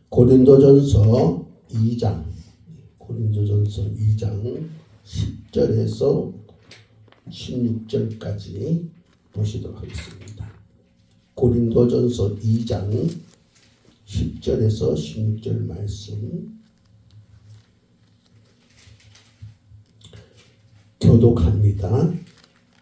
고린도전서 2장 10절에서 16절까지 보시도록 하겠습니다. 고린도전서 2장 10절에서 16절 말씀 교독합니다.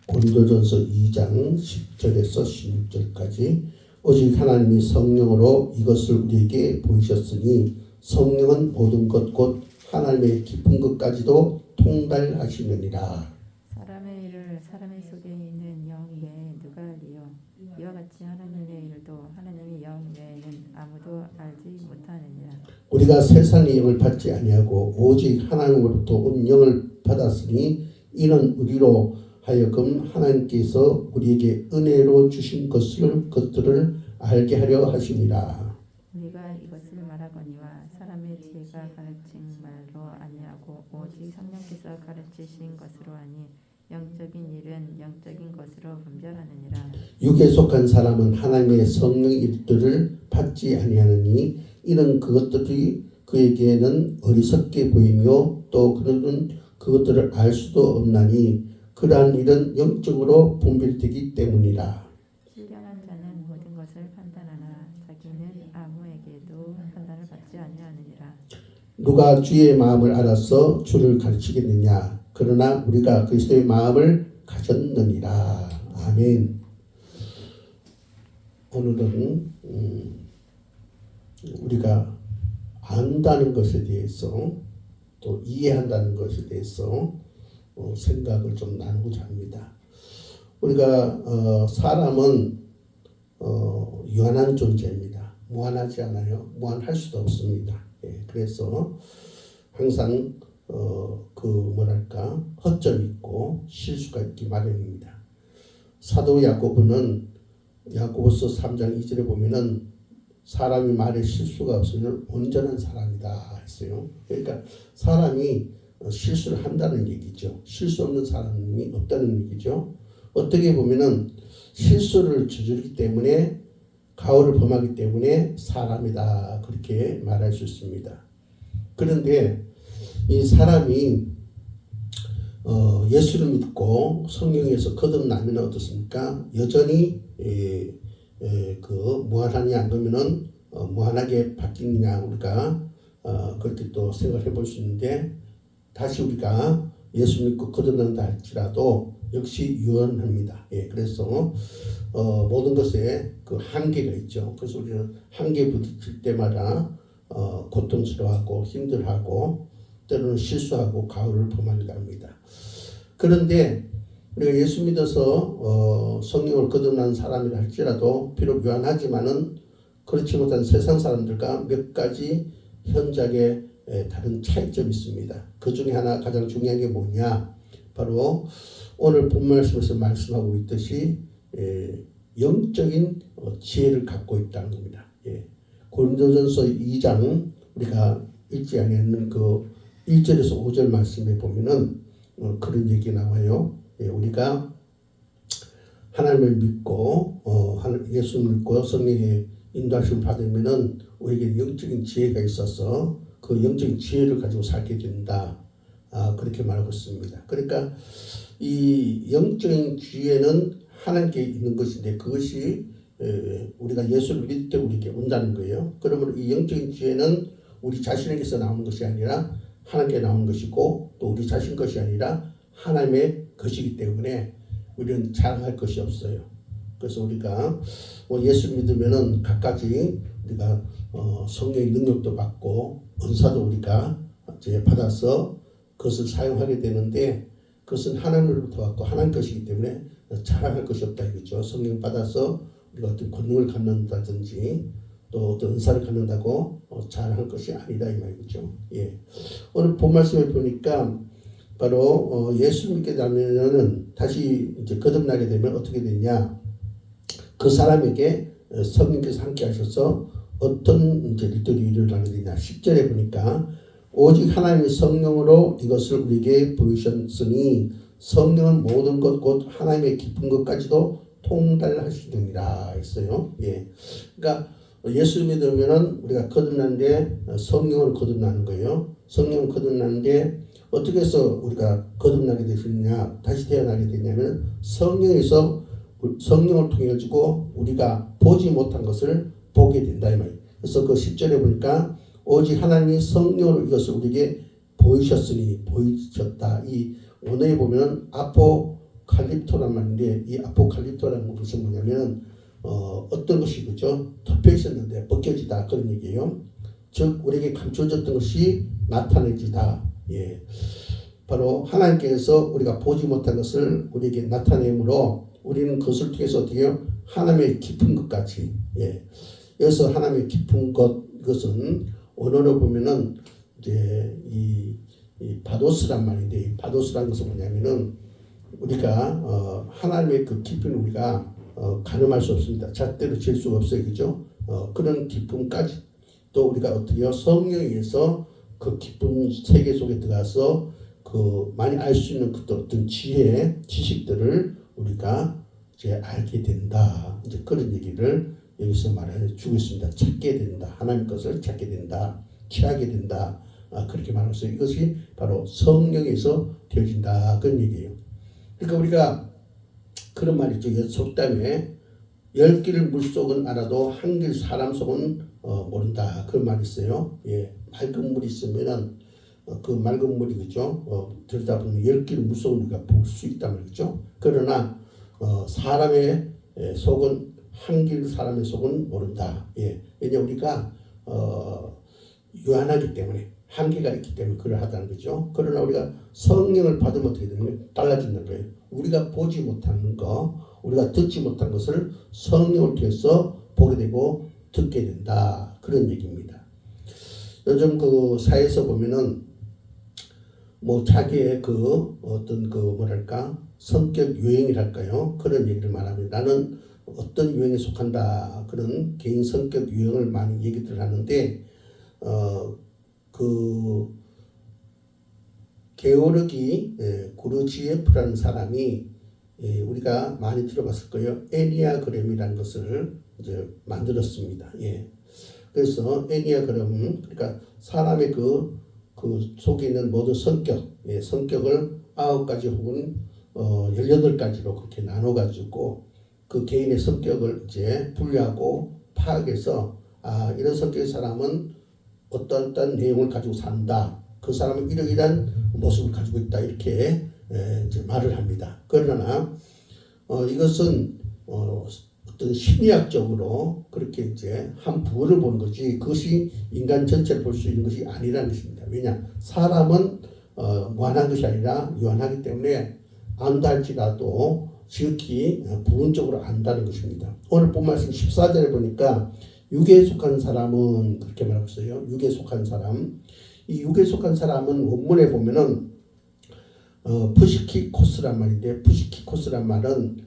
고린도전서 2장 10절에서 16절까지 오직 하나님이 성령으로 이것을 우리에게 보이셨으니 성령은 모든 것 곧 하나님의 깊은 것까지도 통달하시느니라. 사람의 일을 사람의 속에 있는 영 외에 누가 알리요? 이와 같이 하나님의 일도 하나님의 영 외에는 아무도 알지 못하느니라. 우리가 세상의 영을 받지 아니하고 오직 하나님으로부터 온 영을 받았으니 이는 우리로 하여금 하나님께서 우리에게 은혜로 주신 것들을 알게 하려 하심이라. 우리가 이것을 말하거니와 사람의 지혜가 가르친 말로 아니하고 오직 성령께서 가르치신 것으로 하니 영적인 일은 영적인 것으로 분별하느니라. 육에 속한 사람은 하나님의 성령 일들을 받지 아니하느니 이는 그것들이 그에게는 어리석게 보이며 또 그는 그것들을 알 수도 없나니 그러한 일은 영적으로 분별되기 때문이라. 신령한 자는 모든 것을 판단하나 자기는 아무에게도 판단을 받지 아니하느니라. 누가 주의 마음을 알아서 주를 가르치겠느냐? 그러나 우리가 그리스도의 마음을 가졌느니라. 아멘. 오늘은 우리가 안다는 것에 대해서 또 이해한다는 것에 대해서 생각을 좀 나누고자 합니다. 우리가 사람은 유한한 존재입니다. 무한하지 않아요. 무한할 수도 없습니다. 그래서 항상 허점이 있고 실수가 있기 마련입니다. 사도 야고보는 야고보서 3장 2절에 보면은 사람이 말에 실수가 없으면 온전한 사람이다 했어요. 그러니까 사람이 실수를 한다는 얘기죠. 실수 없는 사람이 없다는 얘기죠. 어떻게 보면은 실수를 저지르기 때문에 가오를 범하기 때문에 사람이다 그렇게 말할 수 있습니다. 그런데 이 사람이 예수를 믿고 성령에서 거듭나면 어떻습니까? 여전히 무한하냐 안 그러면은 무한하게 바뀌느냐 우리가 그렇게 또 생각해 볼 수 있는데 다시 우리가 예수 믿고 거듭난다 할지라도 역시 유한합니다. 그래서 모든 것에 그 한계가 있죠. 그래서 우리는 한계에 부딪힐 때마다 고통스러워하고 힘들어하고 때로는 실수하고 가오를 범하기도 합니다. 그런데 우리가 예수 믿어서 성령을 거듭난 사람이라 할지라도 비록 유한하지만은 그렇지 못한 세상 사람들과 몇 가지 현저하게 다른 차이점이 있습니다. 그 중에 하나 가장 중요한 게 뭐냐? 바로 오늘 본 말씀에서 말씀하고 있듯이 영적인 지혜를 갖고 있다는 겁니다. 고린도전서 2장 우리가 읽지 않는 그 1절에서 5절 말씀에 보면은 그런 얘기 나와요. 우리가 하나님을 믿고 예수를 믿고 성령의 인도하심을 받으면은 우리에게 영적인 지혜가 있어서 그 영적인 지혜를 가지고 살게 된다. 그렇게 말하고 있습니다. 그러니까 이 영적인 지혜는 하나님께 있는 것인데 그것이 우리가 예수를 믿을 때 우리에게 온다는 거예요. 그러므로 이 영적인 지혜는 우리 자신에게서 나오는 것이 아니라 하나님께 나오는 것이고 또 우리 자신 것이 아니라 하나님의 것이기 때문에 우리는 자랑할 것이 없어요. 그래서 우리가 예수 믿으면은 각가지 우리가 성령의 능력도 받고 은사도 우리가 이제 받아서 그것을 사용하게 되는데 그것은 하나님으로부터 왔고 하나님 것이기 때문에 자랑할 것이 없다 이거죠. 성령 받아서 우리가 어떤 권능을 갖는다든지 또 어떤 은사를 갖는다고 자랑할 것이 아니다 이 말이죠. 오늘 본 말씀을 보니까 바로 예수를 믿게 되면은 다시 이제 거듭나게 되면 어떻게 되냐? 그 사람에게 성령께서 함께 하셔서 어떤 이제 일들이 일어나게 되냐? 10절에 보니까 오직 하나님의 성령으로 이것을 우리에게 보이셨으니 성령은 모든 것 곧 하나님의 깊은 것까지도 통달하시느니라 했어요. 그러니까 예수 믿으면은 우리가 거듭나는데 성령을 거듭나는 거예요. 성령을 거듭나는데 어떻게 해서 우리가 거듭나게 되느냐, 다시 태어나게 되냐면 성령에서 성령을 통해 가지고 우리가 보지 못한 것을 보게 된다 이 말이에요. 그래서 그 10절에 보니까 오직 하나님이 성령으로 이것을 우리에게 보이셨으니 보이셨다. 이 원어에 보면 아포칼립토란 말인데 이 아포칼립토라는 것은 뭐냐면 어떤 것이 그죠? 덮여 있었는데 벗겨지다 그런 얘기예요. 즉 우리에게 감춰졌던 것이 나타내지다. 예. 바로 하나님께서 우리가 보지 못한 것을 우리에게 나타내므로 우리는 그것을 통해서 어떻게 해요? 하나님의 깊은 것까지. 예. 여기서 하나님의 깊은 것은 언어로 보면은 이제 이 바도스란 말인데 이 바도스란 것은 뭐냐면은 우리가 하나님의 그 깊이는 우리가 가늠할 수 없습니다. 잣대로 잴 수가 없어요. 그죠? 그런 깊음까지 또 우리가 어떻게 해요? 성령에 의해서 그 깊은 세계 속에 들어가서 그 많이 알 수 있는 그 어떤 지혜, 지식들을 우리가 이제 알게 된다. 이제 그런 얘기를 여기서 말해 주고 있습니다. 찾게 된다. 하나님 것을 찾게 된다. 취하게 된다. 그렇게 말하면서 이것이 바로 성령에서 되어진다. 그런 얘기예요. 그러니까 우리가 그런 말이 있죠. 속담에 10길 물속은 알아도 한 길 사람 속은 모른다. 그런 말이 있어요. 예. 맑은 물이 있으면은 그 맑은 물이 그죠. 들여다보면 10길 물속은 우리가 볼 수 있단 말이죠. 그러나 사람의 속은 한 길 사람의 속은 모른다. 예. 왜냐하면 우리가 유한하기 때문에 한계가 있기 때문에 그러하다는 거죠. 그러나 우리가 성령을 받으면 어떻게 되면 달라지는 거예요. 우리가 보지 못하는 거, 우리가 듣지 못한 것을 성령을 통해서 보게 되고 듣게 된다. 그런 얘기입니다. 요즘 그 사회에서 보면은 뭐 자기의 그 어떤 그 뭐랄까 성격 유형이랄까요? 그런 얘기를 말합니다. 나는 어떤 유형에 속한다. 그런 개인 성격 유형을 많이 얘기들 하는데 그 게오르기 구르지예프라는 사람이 우리가 많이 들어봤을 거예요. 애니아그램이라는 것을 이제 만들었습니다. 예. 그래서 애니아그램은 그러니까 사람의 그 속에 있는 모든 성격, 성격을 9가지 혹은 18가지로 그렇게 나눠가지고 그 개인의 성격을 이제 분류하고 파악해서 이런 성격의 사람은 어떤 내용을 가지고 산다. 그 사람은 이러이러한 모습을 가지고 있다. 이렇게 이제 말을 합니다. 그러나 이것은 어떤 심리학적으로 그렇게 이제 한 부분을 보는 거지 그것이 인간 전체를 볼 수 있는 것이 아니라는 것입니다. 왜냐? 사람은 무한한 것이 아니라 유한하기 때문에 안다 할지라도 지극히 부분적으로 안다는 것입니다. 오늘 본 말씀 14절에 보니까 육에 속한 사람은 그렇게 말하고 있어요. 육에 속한 사람. 이 육에 속한 사람은 원문에 보면은 푸시키코스란 말인데 푸시키코스란 말은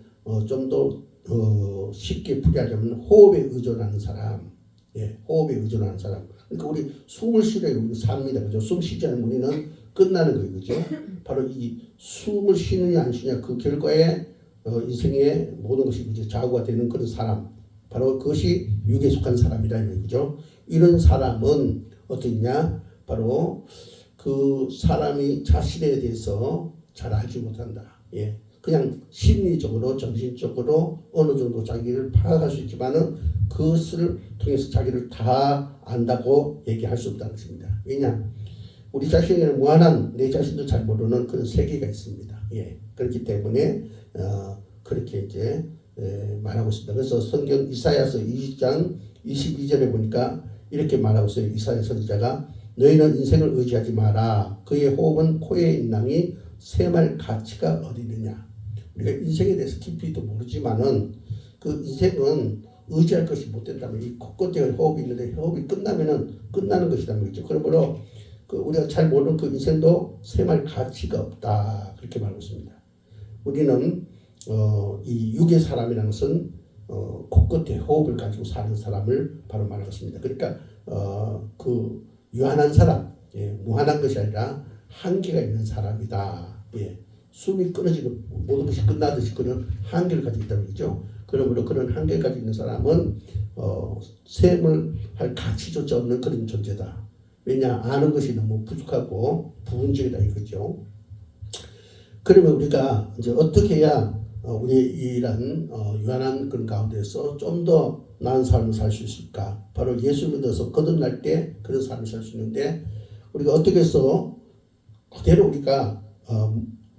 좀 더 쉽게 풀이하자면 호흡에 의존하는 사람. 예, 호흡에 의존하는 사람. 그러니까 우리 숨을 쉬려고 삽니다. 그죠? 숨 쉬지 않으면 우리는 끝나는 거예요. 그죠? 바로 이 숨을 쉬느냐 안 쉬느냐 그 결과에 인생의 모든 것이 이제 좌우가 되는 그런 사람. 바로 그것이 육에 속한 사람이라는 거죠. 이런 사람은 어떠냐? 바로 그 사람이 자신에 대해서 잘 알지 못한다. 예. 그냥 심리적으로, 정신적으로 어느 정도 자기를 파악할 수 있지만은 그것을 통해서 자기를 다 안다고 얘기할 수 없다는 것입니다. 왜냐? 우리 자신에는 무한한 내 자신도 잘 모르는 그런 세계가 있습니다. 예. 그렇기 때문에 그렇게 이제 말하고 있습니다. 그래서 성경 이사야서 20장 22절에 보니까 이렇게 말하고 있어요. 이사야 선지자가 너희는 인생을 의지하지 마라. 그의 호흡은 코에 있나니 샘할 가치가 어디느냐. 우리가 인생에 대해서 깊이도 모르지만은 그 인생은 의지할 것이 못 된다면 이 코끝에 호흡이 있는데 호흡이 끝나면은 끝나는 것이라는 거죠. 그러므로 그 우리가 잘 모르는 그 인생도 샘할 가치가 없다. 그렇게 말하고 있습니다. 우리는 이 육의 사람이라는 것은 코끝에 호흡을 가지고 사는 사람을 바로 말하고 있습니다. 그러니까 그 유한한 사람, 예, 무한한 것이 아니라 한계가 있는 사람이다. 예, 숨이 끊어지는 모든 것이 끝나듯이 그런 한계를 가지고 있다는 거죠. 그러므로 그런 한계를 가지고 있는 사람은 셈을 할 가치조차 없는 그런 존재다. 왜냐? 아는 것이 너무 부족하고 부분적이다 이거죠. 그러면 우리가 이제 어떻게 해야 우리 이런 유한한 그런 가운데서 좀 더 나은 삶을 살 수 있을까? 바로 예수 믿어서 거듭날 때 그런 삶을 살 수 있는데 우리가 어떻게 해서 그대로 우리가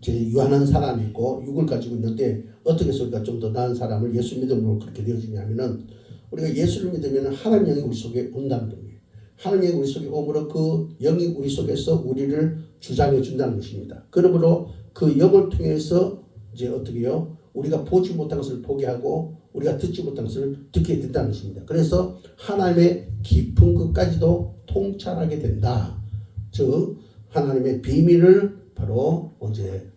이제 유한한 사람이고 육을 가지고 있는데 어떻게 해서 우리가 좀 더 나은 사람을 예수 믿음으로 그렇게 되어지냐면은 우리가 예수를 믿으면 하나님 영이 우리 속에 온다는 겁니다. 하나님 영이 우리 속에 오므로 그 영이 우리 속에서 우리를 주장해 준다는 것입니다. 그러므로 그 영을 통해서 이제 어떻게 해요? 우리가 보지 못한 것을 보게 하고 우리가 듣지 못한 것을 듣게 된다는 것입니다. 그래서 하나님의 깊은 것까지도 통찰하게 된다. 즉 하나님의 비밀을 바로 이제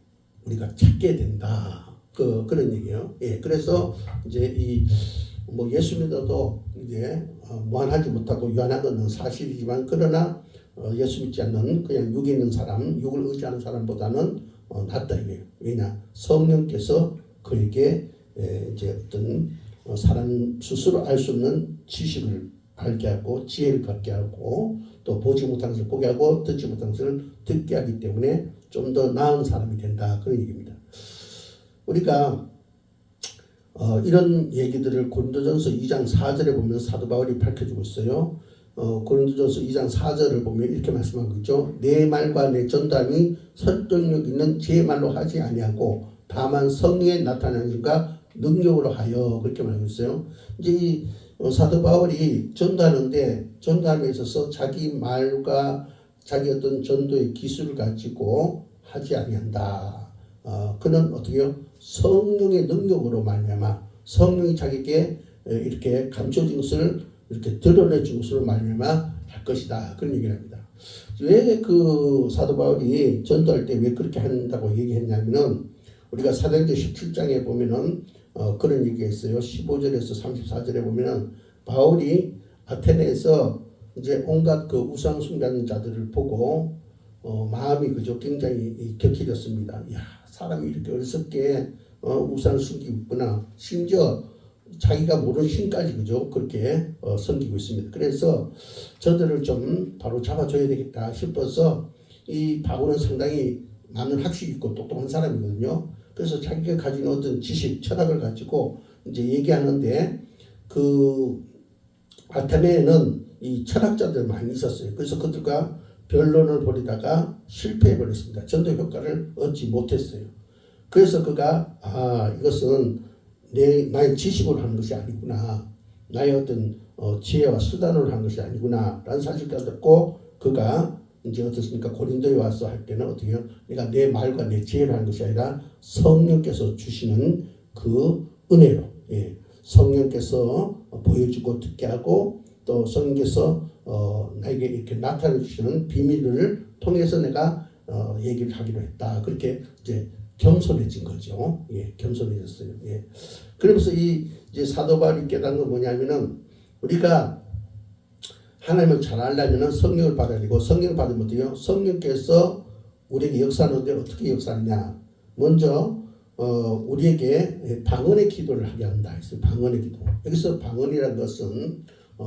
우리가 찾게 된다. 그런 얘기예요. 예, 그래서 이제 이 뭐 예수 믿어도 이제 무한하지 못하고 유한한 것은 사실이지만 그러나 예수 믿지 않는 그냥 육에 있는 사람, 육을 의지하는 사람보다는 낫다 이거예요. 왜냐? 성령께서 그에게 이제 어떤 사람 스스로 알 수 없는 지식을 알게 하고 지혜를 갖게 하고 또 보지 못한 것을 보게 하고 듣지 못한 것을 듣게 하기 때문에 좀 더 나은 사람이 된다 그런 얘기입니다. 우리가 이런 얘기들을 고린도전서 2장 4절에 보면 사도 바울이 밝혀주고 있어요. 고린도전서 2장 4절을 보면 이렇게 말씀한 거죠. 내 말과 내 전담이 설득력 있는 제 말로 하지 아니하고 다만 성령에 나타나는 것과 능력으로 하여 그렇게 말하고 있어요. 이제 이 사도 바울이 전도하는데 전도함에 있어서 자기 말과 자기 어떤 전도의 기술을 가지고 하지 아니한다. 그는 어떻게 해요? 성령의 능력으로 말미암아 성령이 자기에게 이렇게 감춰진 것을 이렇게 드러내 준 것으로 말미암아 할 것이다. 그런 얘기를 합니다. 왜 그 사도 바울이 전도할 때 왜 그렇게 한다고 얘기했냐면은 우리가 사도행전 17장에 보면은 그런 얘기가 있어요. 15절에서 34절에 보면은 바울이 아테네에서 이제 온갖 그 우상 숭배하는 자들을 보고 마음이 그저 굉장히 격해졌습니다. 야, 사람이 이렇게 어리석게 우상을 숨기고 있구나. 심지어 자기가 모르는 신까지 그죠 그렇게 섬기고 있습니다. 그래서 저들을 좀 바로 잡아줘야 되겠다 싶어서 이 바울은 상당히 많은 학식이 있고 똑똑한 사람이거든요. 그래서 자기가 가진 어떤 지식, 철학을 가지고 이제 얘기하는데 그 아테네에는 이 철학자들 많이 있었어요. 그래서 그들과 변론을 벌이다가 실패해 버렸습니다. 전도 효과를 얻지 못했어요. 그래서 그가 이것은 나의 지식으로 하는 것이 아니구나. 나의 어떤 지혜와 수단으로 하는 것이 아니구나. 라는 사실을 깨닫고 그가 이제 어떻습니까? 고린도에 와서 할 때는 어떻게 해요? 내가 내 말과 내 지혜로 하는 것이 아니라 성령께서 주시는 그 은혜로 성령께서 보여주고 듣게 하고 또 성령께서 나에게 이렇게 나타내 주시는 비밀을 통해서 내가 얘기를 하기로 했다. 그렇게 이제 겸손해진 거죠. 예, 겸손해졌어요. 예. 그러면서 이제 사도 바울이 깨달은 건 뭐냐면은 우리가 하나님을 잘 알려면은 성령을 받아야 되고 성령을 받으면 어때요? 성령께서 우리에게 역사하는데 어떻게 역사하냐? 먼저 우리에게 방언의 기도를 하게 한다. 그래서 방언의 기도. 여기서 방언이라는 것은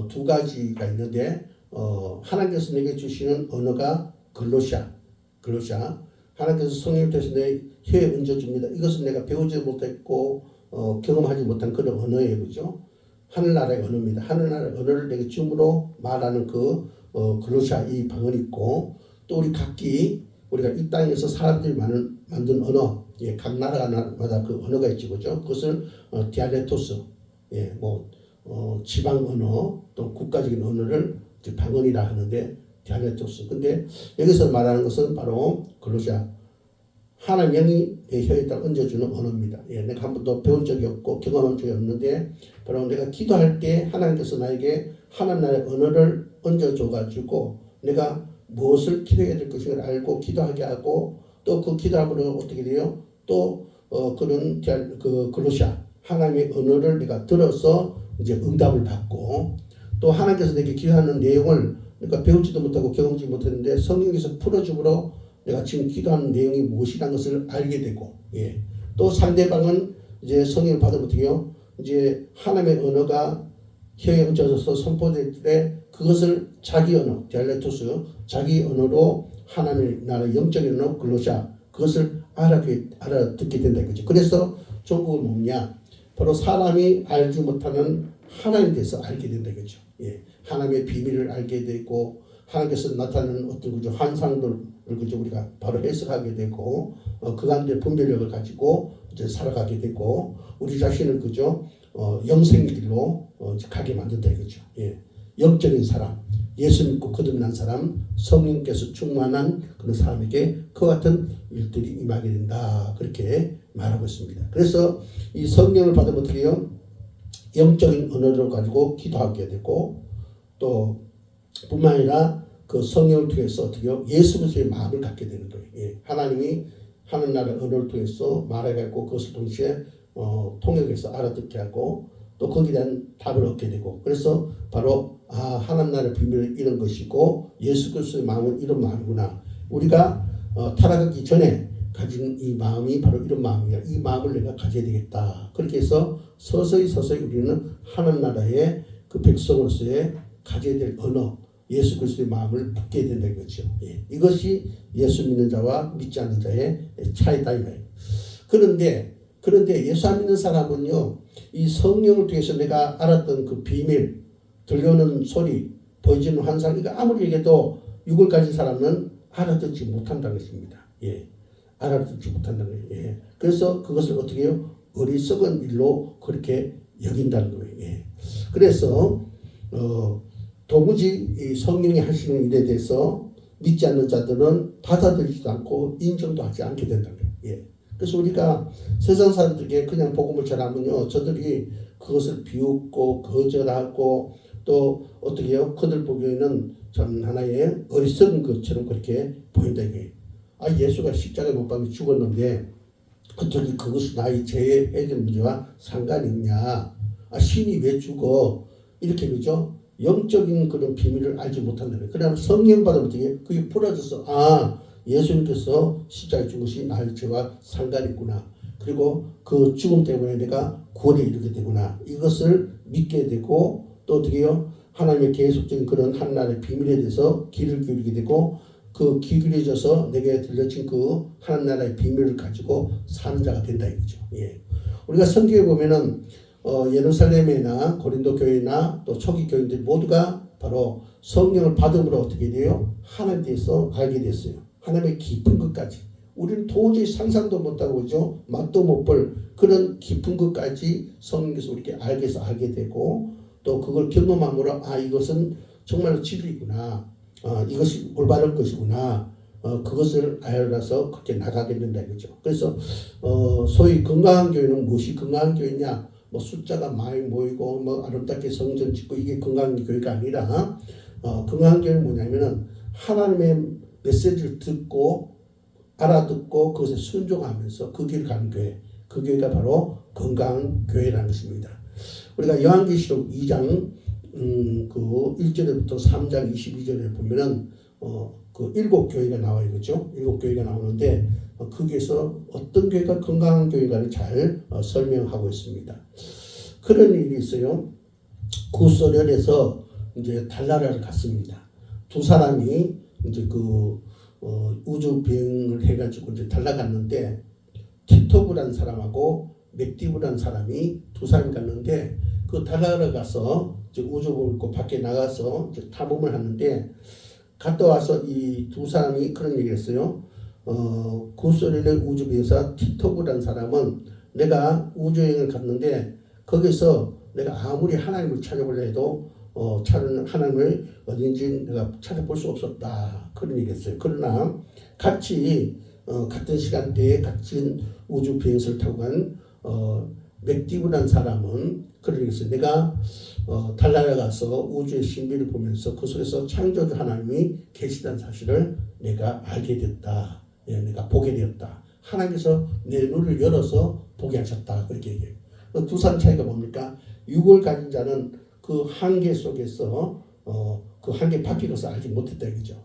두 가지가 있는데 하나님께서 내게 주시는 언어가 글로시아. 하나님께서 성령을 통해서 내 혀에 얹어줍니다. 이것은 내가 배우지 못했고 경험하지 못한 그런 언어예요. 그죠? 하늘나라의 언어입니다. 하늘나라의 언어를 내게 줌으로 말하는 그 글로시아 이 방언이 있고 또 우리 각기 우리가 이 땅에서 사람들이 만든 언어 각 나라마다 그 언어가 있지 그죠? 그것을 디알렉토스 지방 언어 또 국가적인 언어를 이제 방언이라 하는데 디알렉토스. 근데 여기서 말하는 것은 바로 글로시아 하나님 영이 내 혀에다 얹어주는 언어입니다. 내가 한 번도 배운 적이 없고 경험한 적이 없는데 바로 내가 기도할 때 하나님께서 나에게 하나님 나라의 언어를 얹어줘가지고 내가 무엇을 기도해야 될 것인가를 알고 기도하게 하고 또 그 기도함으로 어떻게 돼요? 또 그런 그 글로시아 하나님의 언어를 내가 들어서 이제 응답을 받고 또 하나님께서 내게 기도하는 내용을 그러니까 배우지도 못하고 경험지 못했는데 성령께서 풀어줌으로 내가 지금 기도하는 내용이 무엇이라는 것을 알게 되고, 예. 또 상대방은 이제 성령을 받으면 어떻게 해요? 이제 하나님의 언어가 혀에 얹어져서 선포될 때 그것을 자기 언어, 디알렉토스, 자기 언어로 하나님의 나라 영적인 언어, 글로샤, 그것을 알아듣게 된다 이거죠. 그래서 조국은 뭐냐? 바로 사람이 알지 못하는 하나님에 대해서 알게 된다 이거죠. 예. 하나님의 비밀을 알게 되고, 하나님께서 나타나는 어떤 그죠 환상들을 그죠 우리가 바로 해석하게 되고, 그 가운데 분별력을 가지고 이제 살아가게 되고, 우리 자신을 그죠 영생의 길로 가게 만든다 이거죠. 예. 영적인 사람, 예수 믿고 거듭난 사람, 성령께서 충만한 그런 사람에게 그와 같은 일들이 임하게 된다. 그렇게 말하고 있습니다. 그래서 이 성령을 받으면 어떻게 해요? 영적인 언어를 가지고 기도하게 되고, 또 뿐만 아니라 그 성령을 통해서 어떻게 해요? 예수 그리스도의 마음을 갖게 되는 거예요. 예. 하나님이 하는 나라 언어를 통해서 말하게 하고, 그것을 동시에 통역해서 알아듣게 하고, 또 거기에 대한 답을 얻게 되고, 그래서 바로 하나님 나라의 비밀은 이런 것이고 예수 그리스도의 마음은 이런 마음이구나. 우리가 타락하기 전에 가진 이 마음이 바로 이런 마음이야. 이 마음을 내가 가져야 되겠다. 그렇게 해서 서서히 우리는 하나님 나라의 그 백성으로서의 가져야 될 언어, 예수 그리스도의 마음을 붙게 된다는 거죠. 예. 이것이 예수 믿는 자와 믿지 않는 자의 차이다 이 말이에요. 그런데 예수 안 믿는 사람은요, 이 성령을 통해서 내가 알았던 그 비밀, 들려오는 소리, 보여지는 환상, 이거 아무리 얘기해도 육을 가진 사람은 알아듣지 못한다는 것입니다. 예. 알아듣지 못한다는 거예요. 예. 그래서 그것을 어떻게 해요? 어리석은 일로 그렇게 여긴다는 거예요. 예. 그래서 도무지 이 성령이 하시는 일에 대해서 믿지 않는 자들은 받아들이지도 않고 인정도 하지 않게 된다는 거예요. 예. 그래서 우리가 세상 사람들에게 그냥 복음을 전하면요, 저들이 그것을 비웃고 거절하고, 또 어떻게 해요? 그들 보기에는 참 하나의 어리석은 것처럼 그렇게 보인다 이게. 예수가 십자가에 못 박혀 죽었는데 어떻게 그것이 나의 죄의 해결 문제와 상관이 있냐? 신이 왜 죽어? 이렇게 그죠? 영적인 그런 비밀을 알지 못한다는 거예요. 그러나 성령 받으면 어떻게 그게 풀어져서 예수님께서 십자가에 죽으신 나의 죄와 상관이 있구나. 그리고 그 죽음 때문에 내가 구원에 이르게 되구나. 이것을 믿게 되고, 또 어떻게 해요? 하나님의 계속적인 그런 하나님의 비밀에 대해서 귀를 기울이게 되고, 그 귀 기울여져서 내게 들려진 그 하나님 나라의 비밀을 가지고 사는 자가 된다 이거죠. 예. 우리가 성경에 보면은 예루살렘이나 고린도 교회나 또 초기 교인들 모두가 바로 성령을 받음으로 어떻게 돼요? 하나님에 대해서 알게 됐어요. 하나님의 깊은 것까지. 우리는 도저히 상상도 못하고 그죠? 맛도 못 볼 그런 깊은 것까지 성령께서 우리에게 알게 되고, 또 그걸 경험함으로 이것은 정말로 진리구나. 이것이 올바른 것이구나. 그것을 알아서 그렇게 나가게 된다 이거죠. 그래서 소위 건강한 교회는 무엇이 건강한 교회냐? 뭐 숫자가 많이 모이고 뭐 아름답게 성전 짓고 이게 건강한 교회가 아니라, 건강한 교회는 뭐냐면은 하나님의 메시지를 듣고 알아듣고 그것에 순종하면서 그 길을 가는 교회, 그 교회가 바로 건강한 교회라는 것입니다. 우리가 요한계시록 2장 그 1절부터 3장 22절에 보면은 그 7교회가 나와요. 그렇죠? 7교회가 나오는데 거기에서 어떤 교회가 건강한 교회가를 잘 설명하고 있습니다. 그런 일이 있어요. 구소련에서 이제 달나라를 갔습니다. 두 사람이 이제 그 우주 비행을 해가지고 이제 달라갔는데, 티토브라는 사람하고 맥디브라는 사람이 두 사람이 갔는데, 그 달나라 가서 이제 우주복을 입고 밖에 나가서 이제 탐험을 하는데, 갔다 와서 이 두 사람이 그런 얘기를 했어요. 구소련의 우주비행사 티토브라는 사람은 내가 우주여행을 갔는데 거기서 내가 아무리 하나님을 찾아보려 해도 하나님을 어딘지 내가 찾아볼 수 없었다. 그런 얘기했어요. 그러나 같이 같은 시간대에 같은 우주 비행선을 타고 간 맥디브라는 사람은 그런 얘기했어요. 내가 달나라에 가서 우주의 신비를 보면서 그 속에서 창조주 하나님이 계시다는 사실을 내가 알게 됐다. 내가 보게 되었다. 하나님께서 내 눈을 열어서 보게 하셨다. 그렇게 얘기해요. 두 사람 차이가 뭡니까? 육을 가진 자는 그 한계 속에서 그 한계 밖의 것을 알지 못했다 이거죠.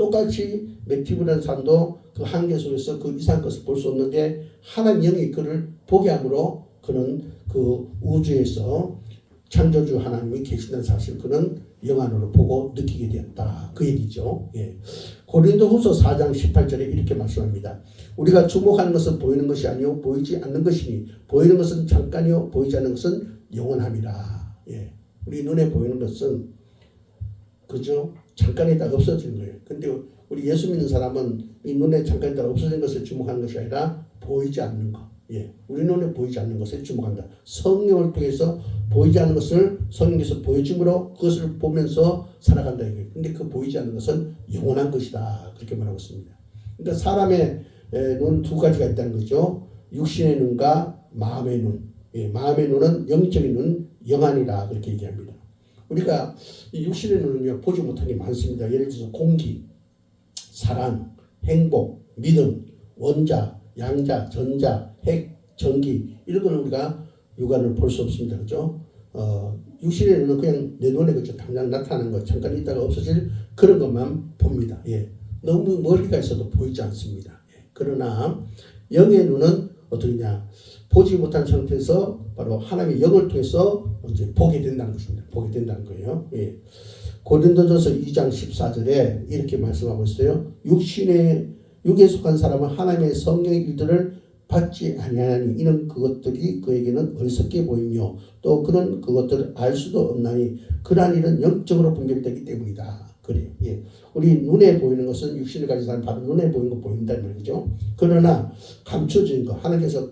똑같이 맥티브라는 사람도 그 한계 속에서 그 이상한 것을 볼 수 없는데 하나님 영이 그를 보게 함으로 그는 그 우주에서 창조주 하나님이 계신다는 사실 그는 영 안으로 보고 느끼게 되었다. 그 얘기죠. 예. 고린도후서 4장 18절에 이렇게 말씀합니다. 우리가 주목하는 것은 보이는 것이 아니요 보이지 않는 것이니 보이는 것은 잠깐이요 보이지 않는 것은 영원함이라. 예. 우리 눈에 보이는 것은 그죠? 잠깐 있다가 없어지는 거예요. 근데 우리 예수 믿는 사람은 이 눈에 잠깐 있다가 없어진 것을 주목하는 것이 아니라 보이지 않는 것. 예. 우리 눈에 보이지 않는 것에 주목한다. 성령을 통해서 보이지 않는 것을 성령께서 보여줌으로 그것을 보면서 살아간다. 근데 그 보이지 않는 것은 영원한 것이다. 그렇게 말하고 있습니다. 그러니까 사람의 눈 두 가지가 있다는 거죠. 육신의 눈과 마음의 눈. 예. 마음의 눈은 영적인 눈, 영안이라 그렇게 얘기합니다. 우리가 이 육신의 눈은요, 보지 못한 게 많습니다. 예를 들어서 공기, 사랑, 행복, 믿음, 원자, 양자, 전자, 핵, 전기 이런 거는 우리가 육안을 볼 수 없습니다. 그죠? 육신의 눈은 그냥 내 눈에 그죠? 당장 나타나는 것, 잠깐 있다가 없어질 그런 것만 봅니다. 예. 너무 멀리가 있어도 보이지 않습니다. 예. 그러나 영의 눈은 어떠냐? 보지 못한 상태에서 바로 하나님의 영을 통해서 이제 보게 된다는 것입니다. 보게 된다는 거예요. 예. 고린도전서 2장 14절에 이렇게 말씀하고 있어요. 육에 속한 사람은 하나님의 성령의 일들을 받지 아니하니 이는 그것들이 그에게는 어리석게 보이며 또 그는 그것들을 알 수도 없나니 그러한 일은 영적으로 분별되기 때문이다. 그래요. 예. 우리 눈에 보이는 것은 육신을 가진 사람 바로 눈에 보이는 거 보인다는 말이죠. 그러나 감춰진 거 하나님께서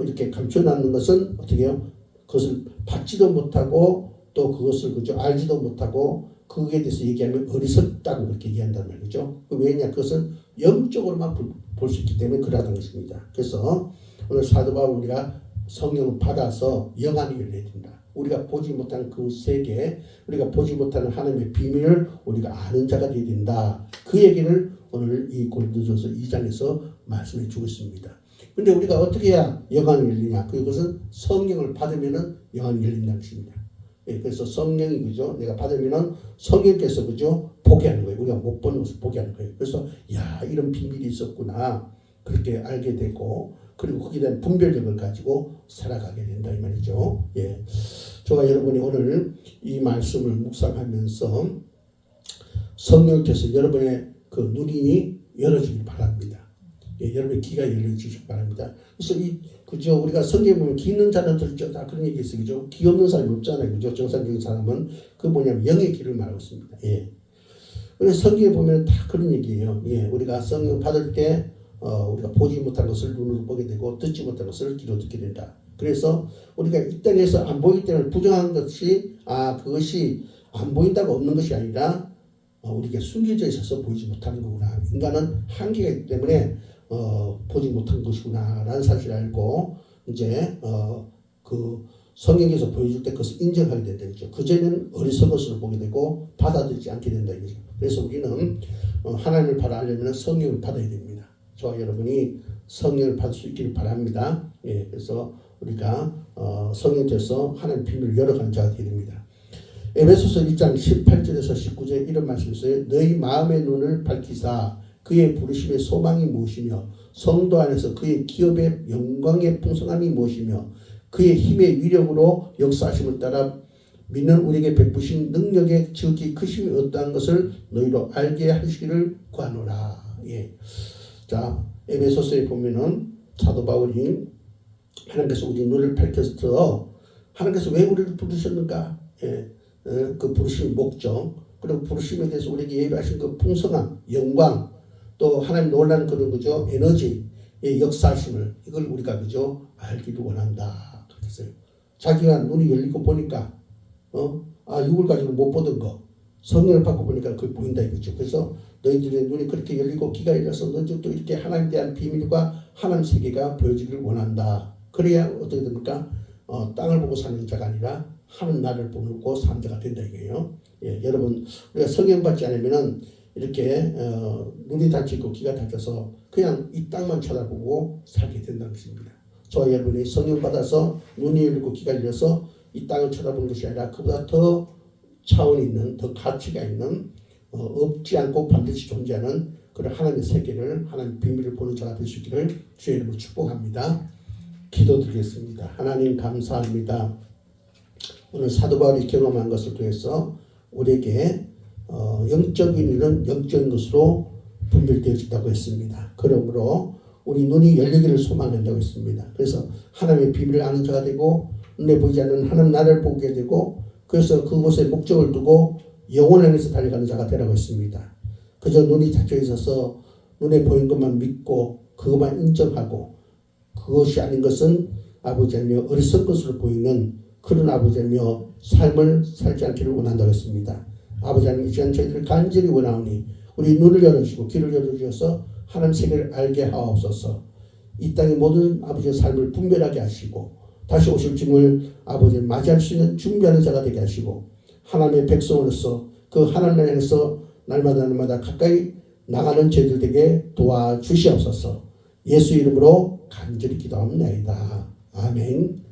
이렇게 감춰놨는 것은 어떻게 해요? 그것을 받지도 못하고 또 그것을 그죠? 알지도 못하고 그거에 대해서 얘기하면 어리석다고 그렇게 얘기한단 말이죠. 왜냐? 그것은 영적으로만 볼 수 있기 때문에 그러한 것입니다. 그래서 오늘 사도 바울 우리가 성령을 받아서 영안이 열려야 된다. 우리가 보지 못한 그 세계, 우리가 보지 못하는 하나님의 비밀을 우리가 아는 자가 되어야 된다. 그 얘기를 오늘 이 고린도전서 2장에서 말씀해 주고 있습니다. 근데 우리가 어떻게 해야 영안이 열리냐? 그것은 성령을 받으면은 영안이 열린다는 것입니다. 예, 그래서 성령이 그죠? 내가 받으면은 성령께서 그죠? 보게 하는 거예요. 우리가 못 보는 것을 보게 하는 거예요. 그래서 야 이런 비밀이 있었구나 그렇게 알게 되고 그리고 거기에 대한 분별력을 가지고 살아가게 된다 이 말이죠. 예, 저와 여러분이 오늘 이 말씀을 묵상하면서 성령께서 여러분의 그 눈이 열어지길 바랍니다. 예, 여러분의 귀가 열려주시기 바랍니다. 그래서 그죠? 우리가 성경에 보면 귀 있는 자는 들죠. 다 그런 얘기 있어요. 그죠? 귀 없는 사람이 없잖아요. 그죠? 정상적인 사람은 그 뭐냐면 영의 귀를 말하고 있습니다. 예. 그래서 성경에 보면 다 그런 얘기예요. 예. 우리가 성령 받을 때, 우리가 보지 못한 것을 눈으로 보게 되고, 듣지 못한 것을 귀로 듣게 된다. 그래서 우리가 이 땅에서 안 보이기 때문에 부정한 것이, 그것이 안 보인다고 없는 것이 아니라, 우리가 숨겨져 있어서 보이지 못하는 거구나. 인간은 한계가 있기 때문에, 보지 못한 것이구나 라는 사실을 알고 이제 그 성경에서 보여줄 때 그것을 인정하게 된다 이거죠. 그전에는 어리석은 것으로 보게 되고 받아들이지 않게 된다 이거죠. 그래서 우리는 하나님을 바라려면 성령을 받아야 됩니다. 저와 여러분이 성령을 받을 수 있기를 바랍니다. 예, 그래서 우리가 성령께서 하나님 비밀을 열어가는 자가 되어야 됩니다. 에베소서 1장 18절에서 19절 이런 말씀이 있어요. 너희 마음의 눈을 밝히사 그의 부르심의 소망이 무엇이며 성도 안에서 그의 기업의 영광의 풍성함이 무엇이며 그의 힘의 위력으로 역사하심을 따라 믿는 우리에게 베푸신 능력의 지극히 크심이 어떠한 것을 너희로 알게 하시기를 구하노라. 예. 자, 에베소서에 보면은 사도 바울이 하나님께서 우리 눈을 밝혀서 하나님께서 왜 우리를 부르셨는가? 예. 그 부르심의 목적 그리고 부르심에 대해서 우리에게 예비하신 그 풍성함, 영광 또 하나님 놀라는 그런 그죠 에너지의 역사심을 이걸 우리가 그죠 알기를 원한다 그렇게 했어요. 자기가 눈이 열리고 보니까 육을 가지고 못 보던 거 성령을 받고 보니까 그게 보인다 이거죠. 그래서 너희들의 눈이 그렇게 열리고 귀가 열려서 너희들도 이렇게 하나님에 대한 비밀과 하나님 세계가 보여지기를 원한다. 그래야 어떻게 됩니까? 땅을 보고 사는 자가 아니라 하는 나를 보고 사는 자가 된다 이거예요. 예, 여러분 우리가 성령 받지 않으면은 이렇게 눈이 닫히고 귀가 닫혀서 그냥 이 땅만 쳐다보고 살게 된다는 것입니다. 저와 여러분이 성령 받아서 눈이 열리고 귀가 열려서 이 땅을 쳐다보는 것이 아니라 그보다 더 차원이 있는 더 가치가 있는 없지 않고 반드시 존재하는 그런 하나님의 세계를 하나님의 비밀을 보는 자가 될 수 있기를 주의 이름으로 축복합니다. 기도드리겠습니다. 하나님 감사합니다. 오늘 사도 바울이 경험한 것을 통해서 우리에게 영적인 일은 영적인 것으로 분별되어진다고 했습니다. 그러므로 우리 눈이 열리기를 소망한다고 했습니다. 그래서 하나님의 비밀을 아는 자가 되고 눈에 보이지 않는 하나님 나라를 보게 되고 그래서 그곳에 목적을 두고 영혼을 향해서 달려가는 자가 되라고 했습니다. 그저 눈이 닫혀 있어서 눈에 보이는 것만 믿고 그것만 인정하고 그것이 아닌 것은 아버지며 어리석은 것으로 보이는 그런 아버지며 삶을 살지 않기를 원한다고 했습니다. 아버지 하나님 이 시간 저희들을 간절히 원하오니 우리 눈을 열어주시고 귀를 열어주셔서 하나님 세계를 알게 하옵소서. 이 땅의 모든 아버지의 삶을 분별하게 하시고 다시 오실 주님을 아버지 맞이할 수 있는 준비하는 자가 되게 하시고 하나님의 백성으로서 그 하나님 안에서 날마다 가까이 나가는 저희들 되게 도와주시옵소서. 예수 이름으로 간절히 기도합니다. 아멘.